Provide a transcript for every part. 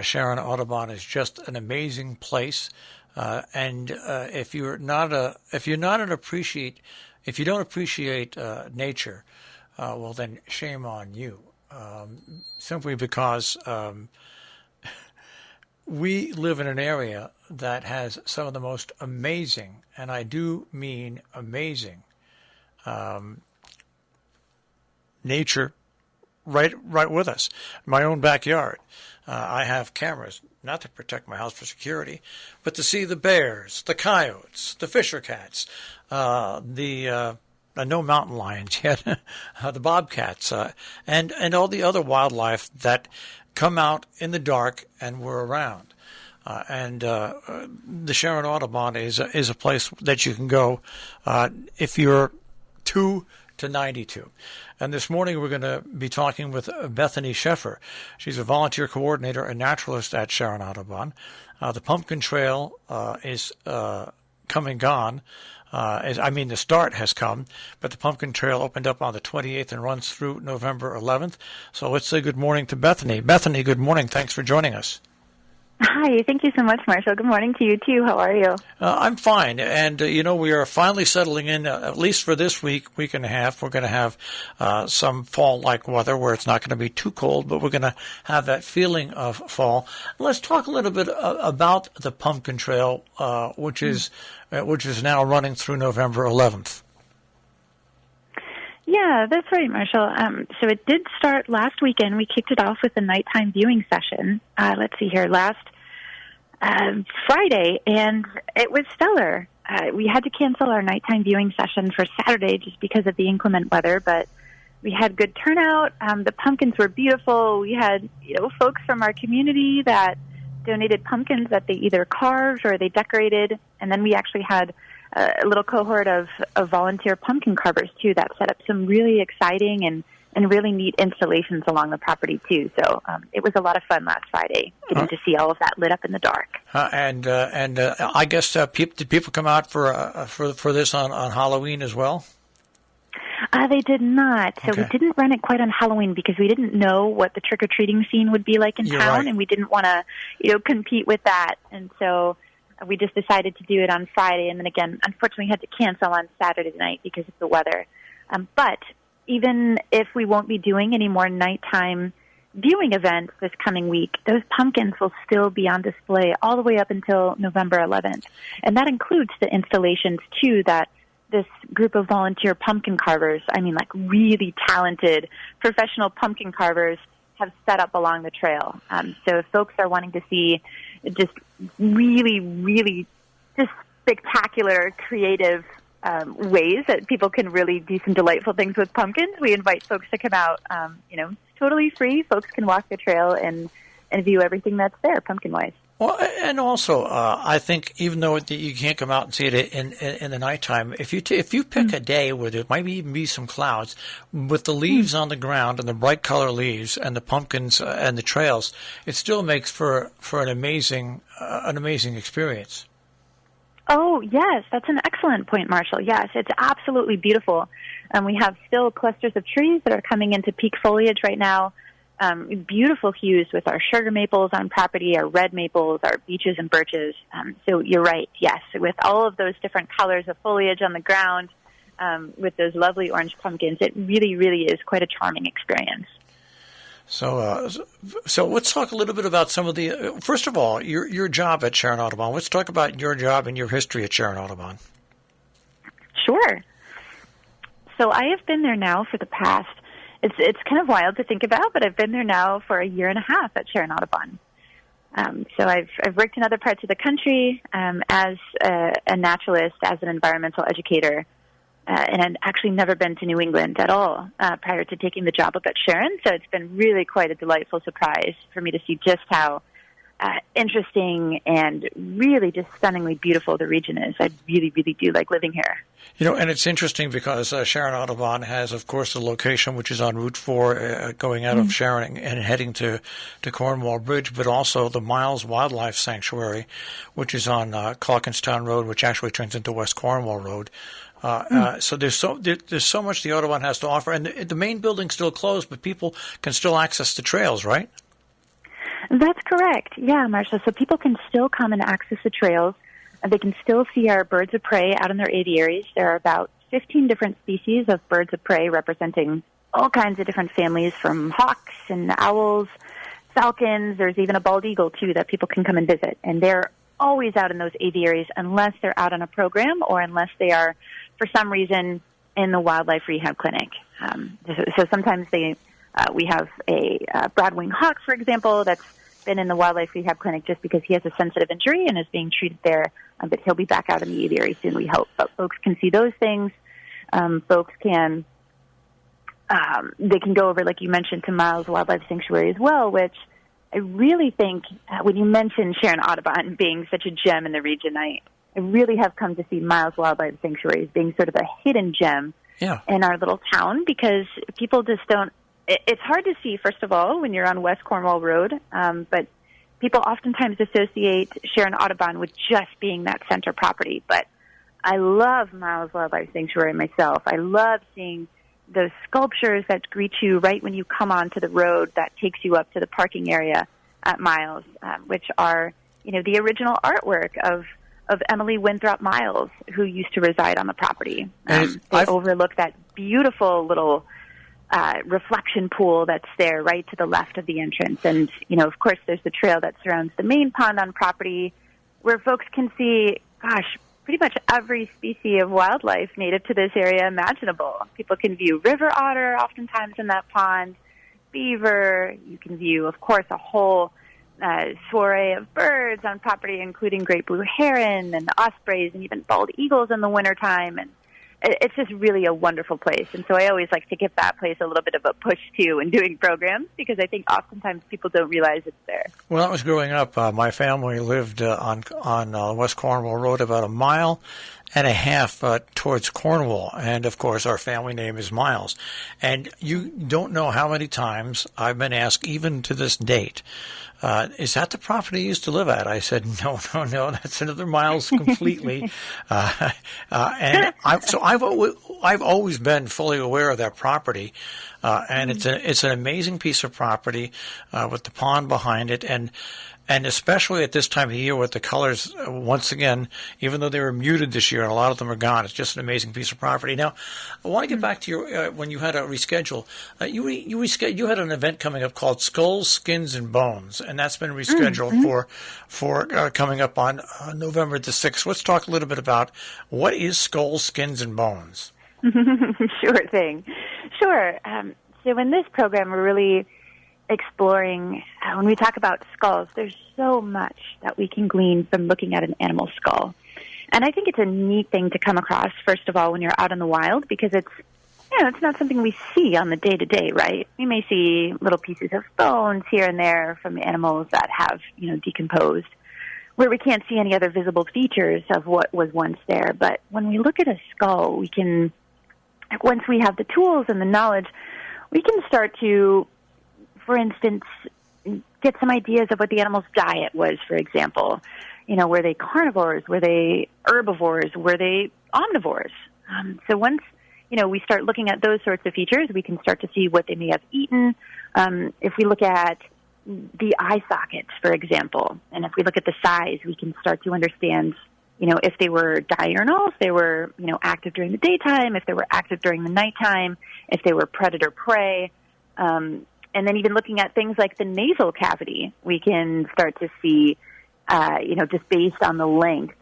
Sharon Audubon is just an amazing place. And if you don't appreciate nature, well then shame on you. Simply because we live in an area that has some of the most amazing, and I do mean amazing, nature right with us. My own backyard. I have cameras, not to protect my house for security, but to see the bears, the coyotes, the fisher cats, no mountain lions yet, the bobcats, and all the other wildlife that come out in the dark and we're around. The Sharon Audubon is a place that you can go if you're 2 to 92. And this morning we're going to be talking with Bethany Sheffer. She's a volunteer coordinator and naturalist at Sharon Audubon. The Pumpkin Trail is come and gone. The start has come, but the Pumpkin Trail opened up on the 28th and runs through November 11th. So let's say good morning to Bethany. Bethany, good morning. Thanks for joining us. Hi, thank you so much, Marshall. Good morning to you, too. How are you? I'm fine. And, we are finally settling in, at least for this week and a half. We're going to have some fall-like weather where it's not going to be too cold, but we're going to have that feeling of fall. Let's talk a little bit about the Pumpkin Trail, which is now running through November 11th. Yeah, that's right, Marshall. So it did start last weekend. We kicked it off with a nighttime viewing session. Let's see here, last Friday, and it was stellar. We had to cancel our nighttime viewing session for Saturday just because of the inclement weather, but we had good turnout. The pumpkins were beautiful. We had, folks from our community that donated pumpkins that they either carved or they decorated, and then we actually had a little cohort of volunteer pumpkin carvers, too, that set up some really exciting and really neat installations along the property, too. So it was a lot of fun last Friday, getting to see all of that lit up in the dark. I guess did people come out for this on Halloween as well? They did not. So Okay. we didn't run it quite on Halloween because we didn't know what the trick-or-treating scene would be like in You're town, right. and we didn't want to, compete with that. And so we just decided to do it on Friday, and then again, unfortunately, had to cancel on Saturday night because of the weather. But even if we won't be doing any more nighttime viewing events this coming week, those pumpkins will still be on display all the way up until November 11th. And that includes the installations, too, that this group of volunteer pumpkin carvers, really talented professional pumpkin carvers, have set up along the trail. So if folks are wanting to see just really, really just spectacular, creative ways that people can really do some delightful things with pumpkins, we invite folks to come out. It's totally free. Folks can walk the trail and view everything that's there, pumpkin-wise. Well, and also, I think even though you can't come out and see it in the nighttime, if you pick a day where there might even be some clouds, with the leaves on the ground and the bright color leaves and the pumpkins and the trails, it still makes for an amazing experience. Oh, yes, that's an excellent point, Marshall. Yes, it's absolutely beautiful. We have still clusters of trees that are coming into peak foliage right now. Beautiful hues with our sugar maples on property, our red maples, our beeches and birches. So you're right, yes, with all of those different colors of foliage on the ground, with those lovely orange pumpkins, it really, really is quite a charming experience. So let's talk a little bit about some of the. First of all, your job at Sharon Audubon. Let's talk about your job and your history at Sharon Audubon. Sure. So I have been there now for the past. It's kind of wild to think about, but I've been there now for a year and a half at Sharon Audubon. So I've worked in other parts of the country as a naturalist, as an environmental educator, and I'd actually never been to New England at all prior to taking the job up at Sharon. So it's been really quite a delightful surprise for me to see just how interesting and really just stunningly beautiful the region is. I really, really do like living here. And it's interesting because Sharon Audubon has, of course, the location which is on Route 4 going out of Sharon and heading to Cornwall Bridge, but also the Miles Wildlife Sanctuary, which is on Clockenstown Road, which actually turns into West Cornwall Road. So there's so much the Audubon has to offer, and the main building's still closed, but people can still access the trails, right? That's correct. Yeah, Marcia. So people can still come and access the trails. They can still see our birds of prey out in their aviaries. There are about 15 different species of birds of prey representing all kinds of different families, from hawks and owls, falcons. There's even a bald eagle, too, that people can come and visit. And they're always out in those aviaries unless they're out on a program or unless they are, for some reason, in the wildlife rehab clinic. So sometimes we have a broadwing hawk, for example, that's been in the wildlife rehab clinic just because he has a sensitive injury and is being treated there, but he'll be back out in the aviary soon, we hope. But folks can see those things. Folks can, they can go over, like you mentioned, to Miles Wildlife Sanctuary as well, which I really think, when you mentioned Sharon Audubon being such a gem in the region, I really have come to see Miles Wildlife Sanctuary as being sort of a hidden gem in our little town, because people just don't, it's hard to see, first of all, when you're on West Cornwall Road, but people oftentimes associate Sharon Audubon with just being that center property. But I love Miles Wildlife Sanctuary myself. I love seeing those sculptures that greet you right when you come onto the road that takes you up to the parking area at Miles, which are, the original artwork of Emily Winthrop Miles, who used to reside on the property. They overlook that beautiful little reflection pool that's there right to the left of the entrance. And, of course, there's the trail that surrounds the main pond on property where folks can see, pretty much every species of wildlife native to this area imaginable. People can view river otter oftentimes in that pond, beaver. You can view, of course, a whole soiree of birds on property, including great blue heron and ospreys and even bald eagles in the wintertime. And it's just really a wonderful place. And so I always like to give that place a little bit of a push, too, in doing programs, because I think oftentimes people don't realize it's there. When I was growing up, my family lived on West Cornwall Road, about a mile and a half towards Cornwall. And, of course, our family name is Miles. And you don't know how many times I've been asked, even to this date, is that the property you used to live at? I said, no, that's another Miles completely. And I've always been fully aware of that property, and it's an amazing piece of property with the pond behind it, and especially at this time of year with the colors, once again, even though they were muted this year and a lot of them are gone, it's just an amazing piece of property. Now, I want to get back to your when you had to reschedule. You had an event coming up called Skulls, Skins, and Bones, and that's been rescheduled for coming up on November the 6th. Let's talk a little bit about what is Skulls, Skins, and Bones. Sure thing. Sure. So in this program, we're really exploring, when we talk about skulls, there's so much that we can glean from looking at an animal skull. And I think it's a neat thing to come across, first of all, when you're out in the wild, because it's not something we see on the day-to-day, right? We may see little pieces of bones here and there from animals that have, decomposed, where we can't see any other visible features of what was once there. But when we look at a skull, we can, once we have the tools and the knowledge, we can start to, for instance, get some ideas of what the animal's diet was, for example. Were they carnivores? Were they herbivores? Were they omnivores? So once, we start looking at those sorts of features, we can start to see what they may have eaten. If we look at the eye sockets, for example, and if we look at the size, we can start to understand, if they were diurnal, if they were, active during the daytime, if they were active during the nighttime, if they were predator-prey. And then even looking at things like the nasal cavity, we can start to see, just based on the length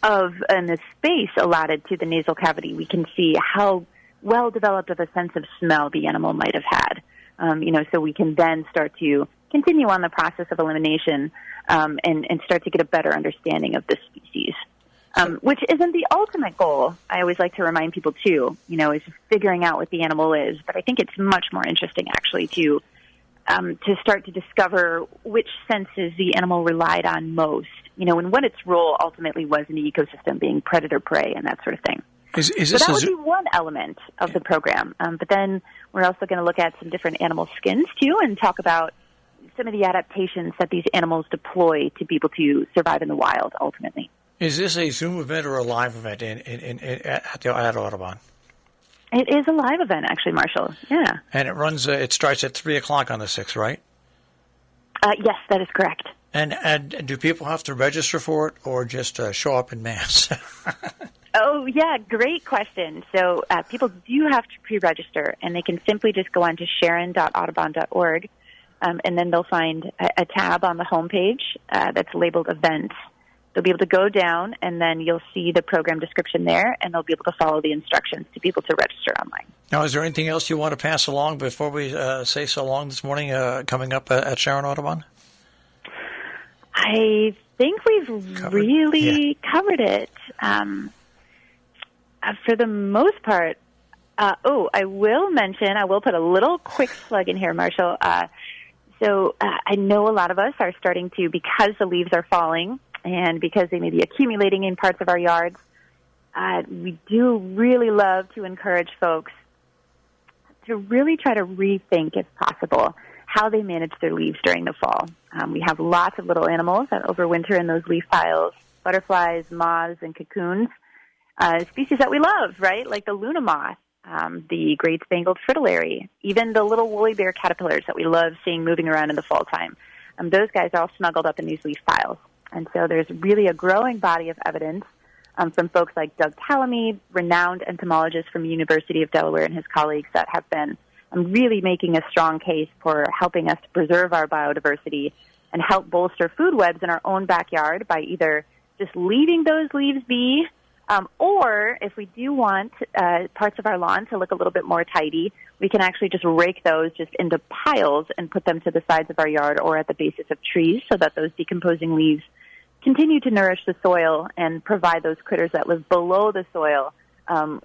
and the space allotted to the nasal cavity, we can see how well developed of a sense of smell the animal might have had. So we can then start to continue on the process of elimination and start to get a better understanding of the species. Which isn't the ultimate goal. I always like to remind people, too, is figuring out what the animal is. But I think it's much more interesting, actually, to start to discover which senses the animal relied on most, and what its role ultimately was in the ecosystem, being predator-prey and that sort of thing. Is this so that would be one element of the program. But then we're also going to look at some different animal skins, too, and talk about some of the adaptations that these animals deploy to be able to survive in the wild, ultimately. Is this a Zoom event or a live event at Audubon? It is a live event, actually, Marshall. Yeah. And it runs. It starts at 3:00 on the 6th, right? Yes, that is correct. And do people have to register for it or just show up in mass? Oh, yeah, great question. So people do have to pre-register, and they can simply just go on to sharon.audubon.org, and then they'll find a tab on the homepage that's labeled Events. They'll be able to go down, and then you'll see the program description there, and they'll be able to follow the instructions to be able to register online. Now, is there anything else you want to pass along before we say so long this morning coming up at Sharon Audubon? I think we've really covered it. For the most part, I will put a little quick plug in here, Marshall. So I know a lot of us are starting to, because the leaves are falling and because they may be accumulating in parts of our yards, we do really love to encourage folks to really try to rethink, if possible, how they manage their leaves during the fall. We have lots of little animals that overwinter in those leaf piles, butterflies, moths, and cocoons, species that we love, right? Like the Luna moth, the great spangled fritillary, even the little woolly bear caterpillars that we love seeing moving around in the fall time. Those guys are all snuggled up in these leaf piles. And so there's really a growing body of evidence from folks like Doug Talamede, renowned entomologist from the University of Delaware, and his colleagues that have been really making a strong case for helping us to preserve our biodiversity and help bolster food webs in our own backyard by either just leaving those leaves be, or if we do want parts of our lawn to look a little bit more tidy, we can actually just rake those just into piles and put them to the sides of our yard or at the bases of trees so that those decomposing leaves continue to nourish the soil and provide those critters that live below the soil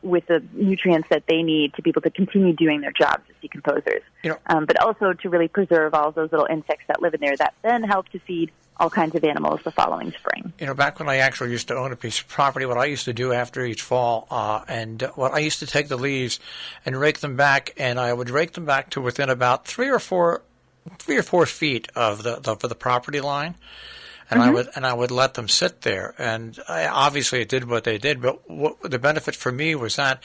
with the nutrients that they need to be able to continue doing their jobs as decomposers. But also to really preserve all those little insects that live in there that then help to feed all kinds of animals the following spring. Back when I actually used to own a piece of property, what I used to do after each fall, I used to take the leaves and rake them back, and I would rake them back to within about 3 or 4 feet of the property line. And I would let them sit there, and obviously it did what they did. But the benefit for me was that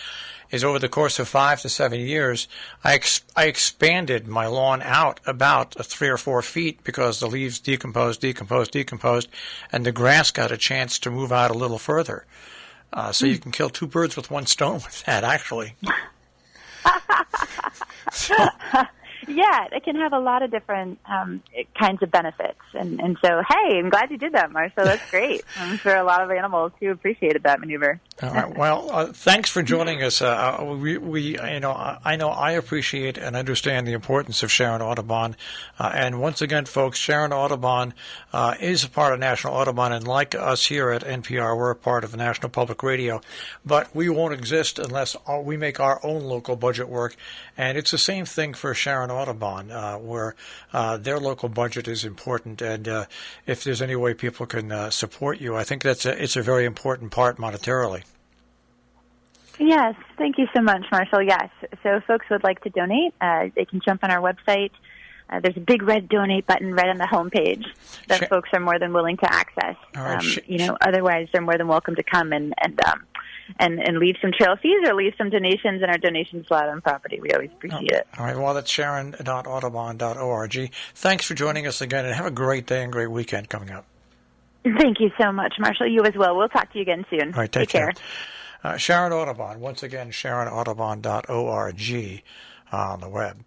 over the course of 5 to 7 years, I expanded my lawn out about 3 or 4 feet because the leaves decomposed, and the grass got a chance to move out a little further. So you can kill 2 birds with 1 stone with that, actually. Yeah, it can have a lot of different kinds of benefits. And so, hey, I'm glad you did that, Marshall. That's great. I'm sure a lot of animals, too, appreciated that maneuver. All right. Well, thanks for joining us. I know I appreciate and understand the importance of Sharon Audubon. And once again, folks, Sharon Audubon is a part of National Audubon. And like us here at NPR, we're a part of National Public Radio. But we won't exist unless we make our own local budget work. And it's the same thing for Sharon Audubon, where their local budget is important, and if there's any way people can support you, I think it's a very important part monetarily. Yes, thank you so much, Marshall. Yes, so if folks would like to donate, they can jump on our website. There's a big red donate button right on the homepage that folks are more than willing to access. Otherwise, they're more than welcome to come and leave some trail fees or leave some donations, and our donations allowed on property. We always appreciate it. All right. Well, that's sharon.audubon.org. Thanks for joining us again, and have a great day and great weekend coming up. Thank you so much, Marshall. You as well. We'll talk to you again soon. All right. Take care. Sharon Audubon. Once again, sharonaudubon.org on the web.